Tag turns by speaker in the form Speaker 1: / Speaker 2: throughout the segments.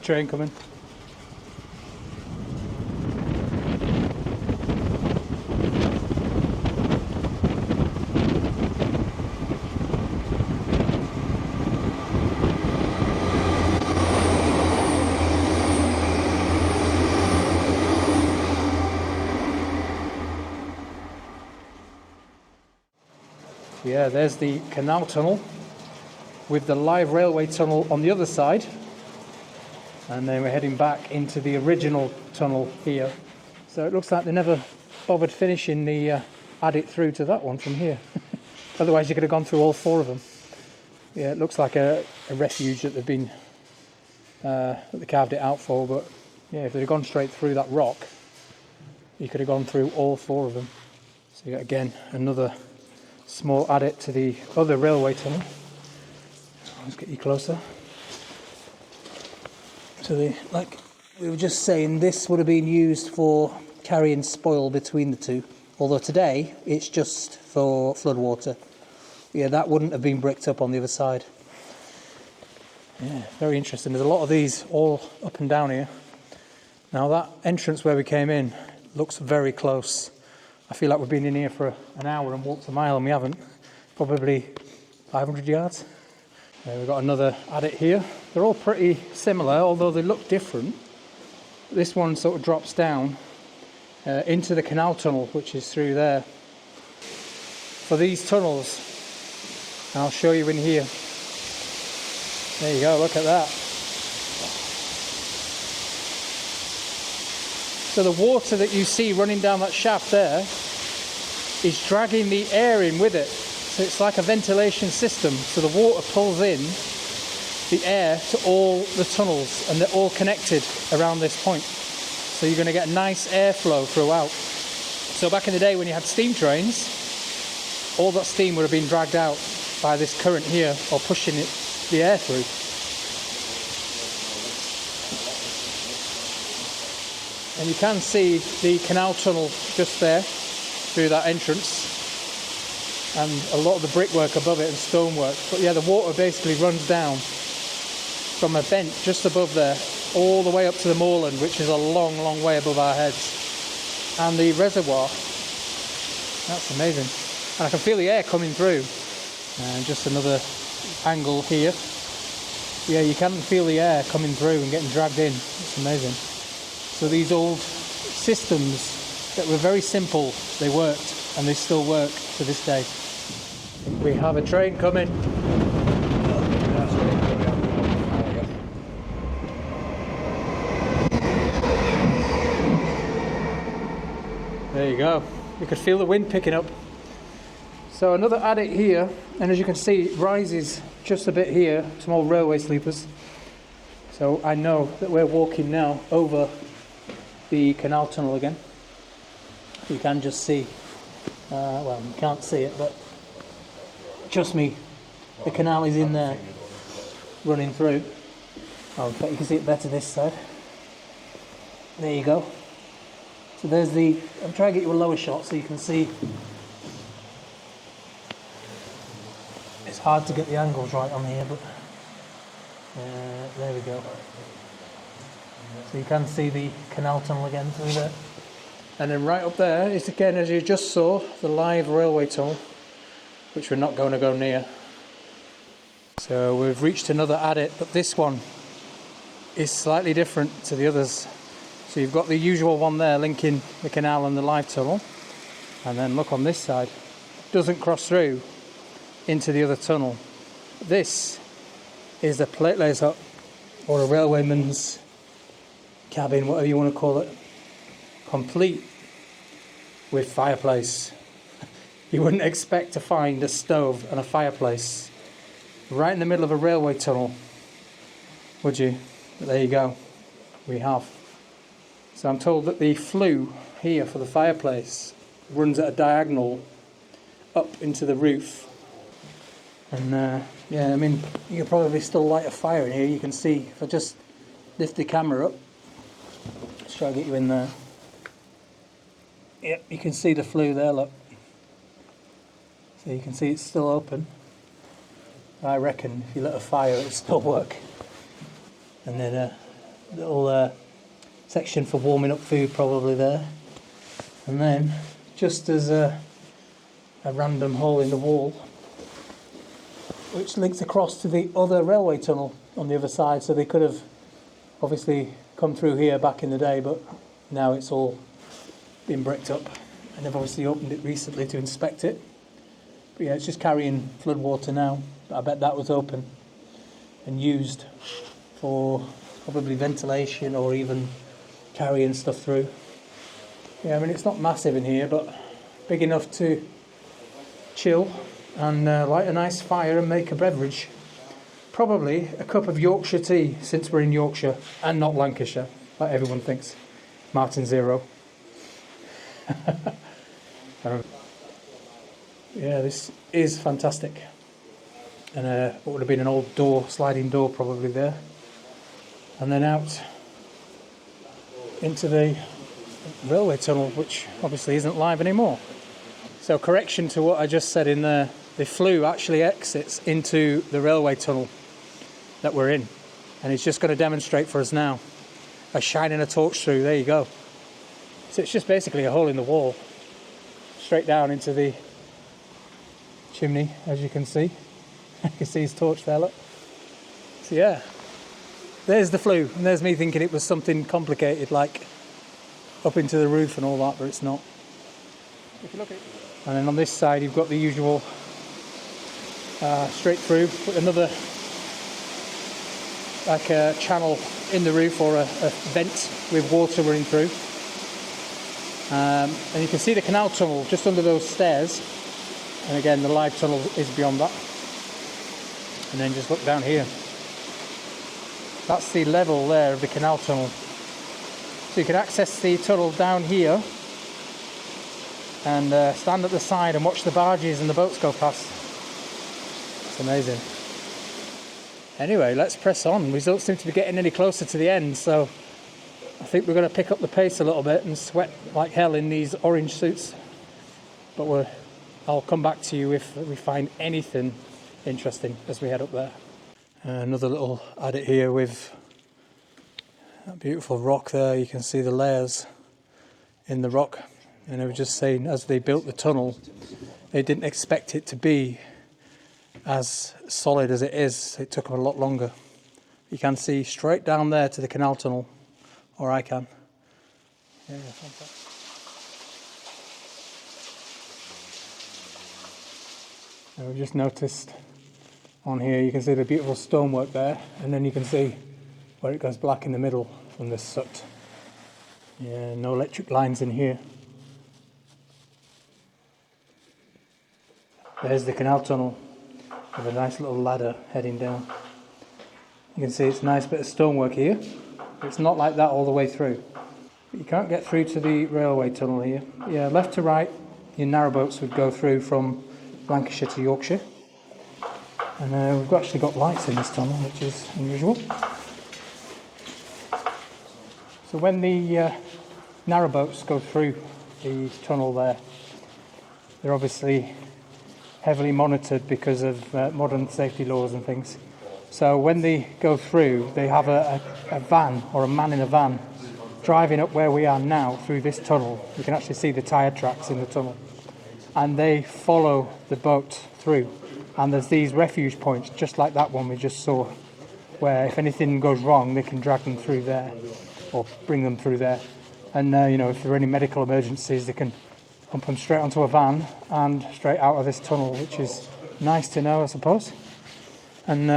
Speaker 1: train coming. Yeah, there's the canal tunnel with the live railway tunnel on the other side, and then we're heading back into the original tunnel here. So it looks like they never bothered finishing the add it through to that one from here. Otherwise you could have gone through all 4 of them. Yeah, it looks like a refuge that they've been that they carved it out for, but yeah, if they'd have gone straight through that rock, you could have gone through all 4 of them. So you got again another small adit to the other railway tunnel. Let's get you closer. So like we were just saying, this would have been used for carrying spoil between the two, although today it's just for floodwater. Yeah, that wouldn't have been bricked up on the other side. Yeah, very interesting. There's a lot of these all up and down here. Now that entrance where we came in looks very close. I feel like we've been in here for an hour and walked a mile, and we haven't. Probably 500 yards. We've got another adit here. They're all pretty similar, although they look different. This one sort of drops down into the canal tunnel, which is through there. For these tunnels, I'll show you in here. There you go, look at that. So the water that you see running down that shaft there is dragging the air in with it. So it's like a ventilation system. So the water pulls in the air to all the tunnels, and they're all connected around this point. So you're going to get nice airflow throughout. So back in the day when you had steam trains, all that steam would have been dragged out by this current here, or pushing the air through. And you can see the canal tunnel just there through that entrance, and a lot of the brickwork above it and stonework. But yeah, the water basically runs down from a vent just above there all the way up to the moorland, which is a long, long way above our heads. And the reservoir, that's amazing. And I can feel the air coming through. And just another angle here. Yeah, you can feel the air coming through and getting dragged in. It's amazing. So these old systems that were very simple, they worked, and they still work to this day. We have a train coming. There you go. You could feel the wind picking up. So another adit here, and as you can see, it rises just a bit here, some old railway sleepers. So I know that we're walking now over the canal tunnel again. You can just see, well, you can't see it, but trust me, the canal is in there running through. Oh, in fact, you can see it better this side. There you go. So there's the, I'm trying to get you a lower shot so you can see. It's hard to get the angles right on here, but there we go. So you can see the canal tunnel again through there. And then right up there is again, as you just saw, the live railway tunnel, which we're not going to go near. So we've reached another adit, but this one is slightly different to the others. So you've got the usual one there linking the canal and the live tunnel, and then look on this side, it doesn't cross through into the other tunnel. This is a platelayer's hut, or a railwayman's cabin, whatever you want to call it, complete with fireplace. You wouldn't expect to find a stove and a fireplace right in the middle of a railway tunnel, would you? But there you go, we have. So I'm told that the flue here for the fireplace runs at a diagonal up into the roof. And yeah, I mean, you can probably still light a fire in here. You can see, if I just lift the camera up, let's try to get you in there. Yep, you can see the flue there, look. So you can see it's still open. I reckon if you lit a fire it'd still work. And then little section for warming up food probably there. And then, just as a random hole in the wall, which links across to the other railway tunnel on the other side. So they could have obviously come through here back in the day, but now it's all been bricked up. And they've obviously opened it recently to inspect it. But yeah, it's just carrying flood water now. I bet that was open and used for probably ventilation or even carrying stuff through. Yeah, I mean, it's not massive in here, but big enough to chill and light a nice fire and make a beverage. Probably a cup of Yorkshire tea, since we're in Yorkshire and not Lancashire, like everyone thinks. Martin Zero. Yeah, this is fantastic. And what would have been an old door, sliding door probably there. And then out into the railway tunnel, which obviously isn't live anymore. So correction to what I just said in there, the flue actually exits into the railway tunnel that we're in. And it's just going to demonstrate for us now. By shining a torch through, there you go. So it's just basically a hole in the wall. Straight down into the chimney, as you can see. You can see his torch there, look. So yeah, there's the flue. And there's me thinking it was something complicated, like up into the roof and all that, but it's not. If you look at it. And then on this side you've got the usual straight through, put another like a channel in the roof or a vent with water running through. And you can see the canal tunnel just under those stairs, and again the live tunnel is beyond that. And then just look down here, that's the level there of the canal tunnel. So you can access the tunnel down here and stand at the side and watch the barges and the boats go past. It's amazing. Anyway, let's press on. We don't seem to be getting any closer to the end, so I think we're going to pick up the pace a little bit and sweat like hell in these orange suits. But I'll come back to you if we find anything interesting as we head up there. Another little adit here with that beautiful rock there. You can see the layers in the rock. And I was just saying, as they built the tunnel, they didn't expect it to be as solid as it is. It took them a lot longer. You can see straight down there to the canal tunnel, or I can. Yeah, fantastic. And we've just noticed on here, you can see the beautiful stonework there, and then you can see where it goes black in the middle from this soot. Yeah, no electric lines in here. There's the canal tunnel with a nice little ladder heading down. You can see it's a nice bit of stonework here. It's not like that all the way through. But you can't get through to the railway tunnel here. Yeah, left to right, your narrowboats would go through from Lancashire to Yorkshire. And we've actually got lights in this tunnel, which is unusual. So when the narrowboats go through the tunnel there, they're obviously heavily monitored because of modern safety laws and things. So when they go through, they have a van or a man in a van driving up where we are now through this tunnel. You can actually see the tyre tracks in the tunnel. And they follow the boat through. And there's these refuge points, just like that one we just saw, where if anything goes wrong, they can drag them through there or bring them through there. And if there are any medical emergencies, they can pump them straight onto a van and straight out of this tunnel, which is nice to know, I suppose. And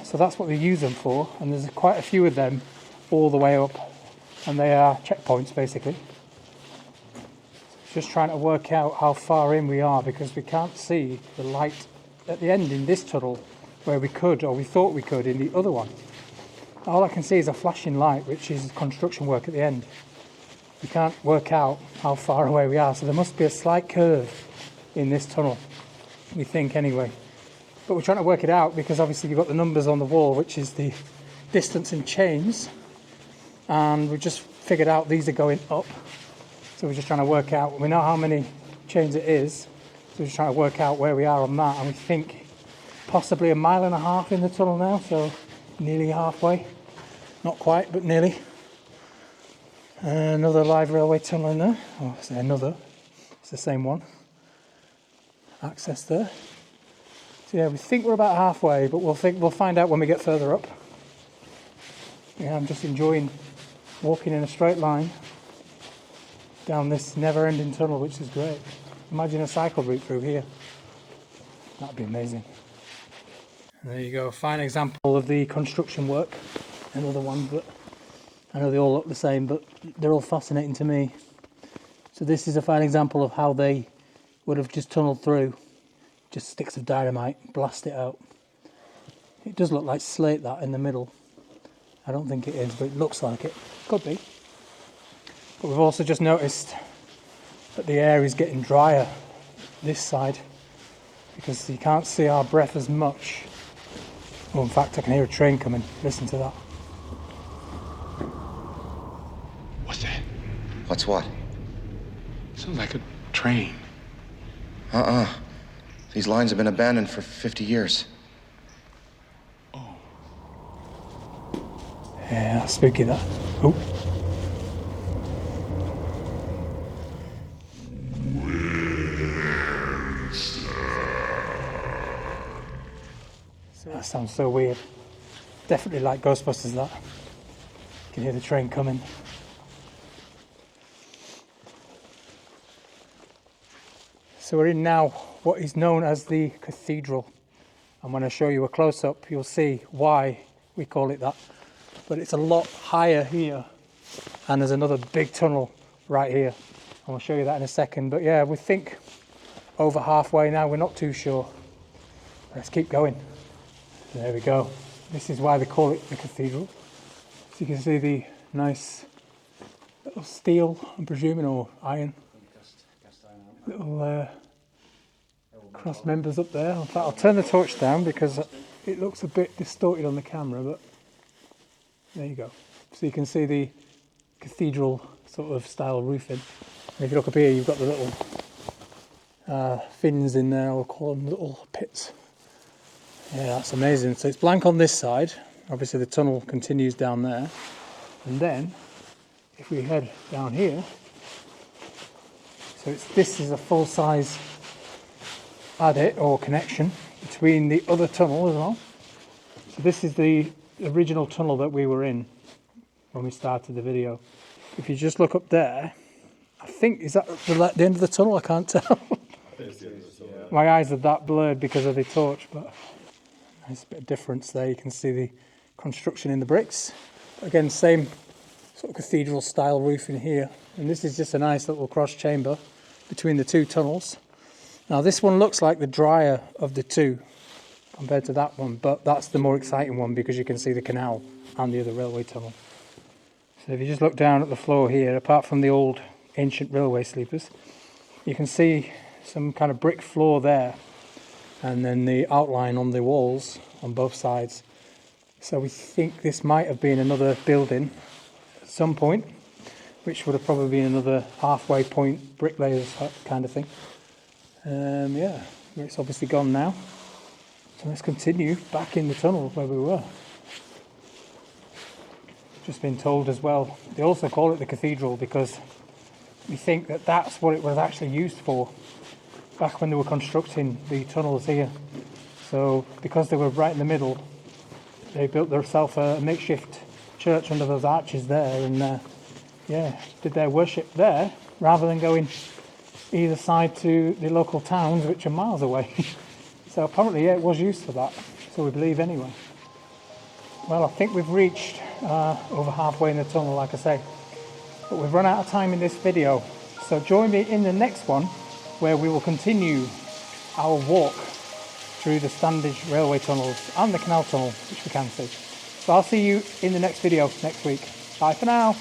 Speaker 1: so that's what they use them for. And there's quite a few of them all the way up, and they are checkpoints basically. Just trying to work out how far in we are, because we can't see the light at the end in this tunnel where we could, or we thought we could, in the other one. All I can see is a flashing light, which is construction work at the end. We can't work out how far away we are, so there must be a slight curve in this tunnel, we think anyway. But we're trying to work it out because obviously you've got the numbers on the wall, which is the distance in chains, and we've just figured out these are going up. So we're just trying to work out, we know how many chains it is, so we're just trying to work out where we are on that, and we think possibly 1.5 miles in the tunnel now, so nearly halfway. Not quite, but nearly. Another live railway tunnel in there. Oh, I say another. It's the same one. Access there. So yeah, we think we're about halfway, but we'll find out when we get further up. Yeah, I'm just enjoying walking in a straight line down this never-ending tunnel, which is great. Imagine a cycle route through here. That'd be amazing. And there you go, a fine example of the construction work. Another one, but I know they all look the same, but they're all fascinating to me. So this is a fine example of how they would have just tunnelled through. Just sticks of dynamite, blast it out. It does look like slate, that in the middle. I don't think it is, but it looks like it. Could be. But we've also just noticed that the air is getting drier this side because you can't see our breath as much. Oh, in fact, I can hear a train coming. Listen to that.
Speaker 2: What's that?
Speaker 3: What's what?
Speaker 2: Sounds like a train.
Speaker 3: These lines have been abandoned for 50 years.
Speaker 1: Yeah, that's spooky, that. Oh. That sounds so weird. Definitely like Ghostbusters, that. You can hear the train coming. So we're in now what is known as the cathedral. And when I show you a close-up, you'll see why we call it that. But it's a lot higher here, and there's another big tunnel right here. And I'll show you that in a second. But yeah, we think over halfway now. We're not too sure. Let's keep going. There we go. This is why they call it the cathedral. So you can see the nice little steel, I'm presuming, or iron. Little cross members up there. In fact, I'll turn the torch down because it looks a bit distorted on the camera, but there you go. So you can see the cathedral sort of style roofing. And if you look up here, you've got the little fins in there, I'll call them little pits. Yeah, that's amazing. So it's blank on this side. Obviously the tunnel continues down there. And then, if we head down here, so this is a full-size adit or connection between the other tunnel as well. So this is the original tunnel that we were in when we started the video. If you just look up there, I think, is that the end of the tunnel? I can't tell. My eyes are that blurred because of the torch, but there's a bit of difference there. You can see the construction in the bricks. Again, same sort of cathedral style roof in here. And this is just a nice little cross chamber between the two tunnels. Now this one looks like the drier of the two compared to that one, but that's the more exciting one because you can see the canal and the other railway tunnel. So if you just look down at the floor here, apart from the old ancient railway sleepers, you can see some kind of brick floor there, and then the outline on the walls on both sides. So we think this might have been another building at some point, which would have probably been another halfway point bricklayers kind of thing. Yeah, it's obviously gone now. So let's continue back in the tunnel where we were. Just been told as well, they also call it the cathedral because we think that that's what it was actually used for back when they were constructing the tunnels here. So because they were right in the middle, they built themselves a makeshift church under those arches there, and yeah, did their worship there rather than going either side to the local towns, which are miles away. So apparently, yeah, it was used for that. So we believe anyway. Well, I think we've reached over halfway in the tunnel, like I say. But we've run out of time in this video. So join me in the next one, where we will continue our walk through the Standedge railway tunnels and the canal tunnel, which we can see. So I'll see you in the next video next week. Bye for now.